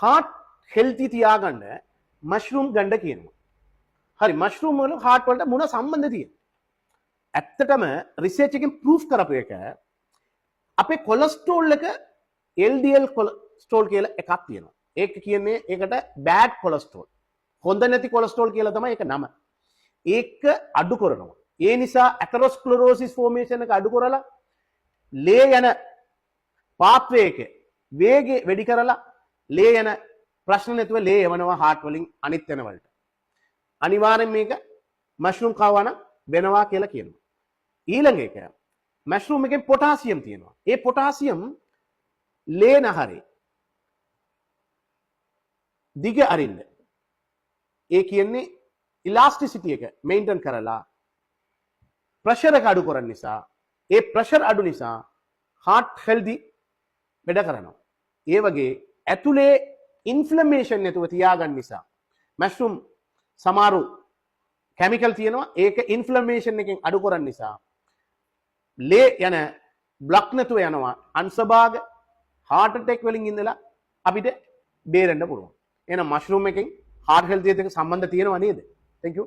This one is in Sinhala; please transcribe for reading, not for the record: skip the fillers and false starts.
heart healthy තියාගන්න mushroom ගන්න කියනවා. හරි mushroom වල heart වලට මොන සම්බන්ධය තියෙන්නේ? ඇත්තටම රිසර්ච් එකෙන් ප්‍රූෆ් කරපු එක අපේ කොලෙස්ටරෝල් එක LDL කොලෙස්ටරෝල් කියලා එකක් තියෙනවා. ඒක කියන්නේ ඒකට bad cholesterol. හොඳ නැති කොලෙස්ටරෝල් කියලා තමයි ඒක නම. ඒක අඩු කරනවා. ඒ නිසා atherosclerosis formation එක අඩු කරලා ලේ යන pathway එක වේගය වැඩි කරලා ලේ යන ප්‍රශ්න නැතුව ලේ යවනවා heart වලින් අනිත් වෙන වලට. අනිවාර්යෙන් මේක මෂ්රූම් කවවා නම් වෙනවා කියලා කියනවා. ඊළඟ එක මෂ්රූම් එකේ පොටාසියම් තියෙනවා. ඒ පොටාසියම් ලේ නහරේ දිග අරින්න. ඒ කියන්නේ ඉලාස්ටිසිටි එක මේන්ටේන් කරලා ප්‍රෙෂර් එක අඩු කරන නිසා ඒ ප්‍රෙෂර් අඩු නිසා heart healthy වැඩ කරනවා. ඒ වගේ ඇතුලේ ඉන්ෆ්ලමේෂන් නැතුව තියාගන්න නිසා මෂ්රූම් සමහරු කෙමිකල් තියෙනවා ඒක ඉන්ෆ්ලමේෂන් එකෙන් අඩු කරන නිසා ලේ යන බ්ලොක් නැතුව යනවා අන්සභාග heart attack වලින් ඉඳලා අපිට බේරෙන්න පුළුවන්. එහෙනම් මෂ්රූම් එකෙන් heart health එකට සම්බන්ධ තියෙනවා නේද? Thank you.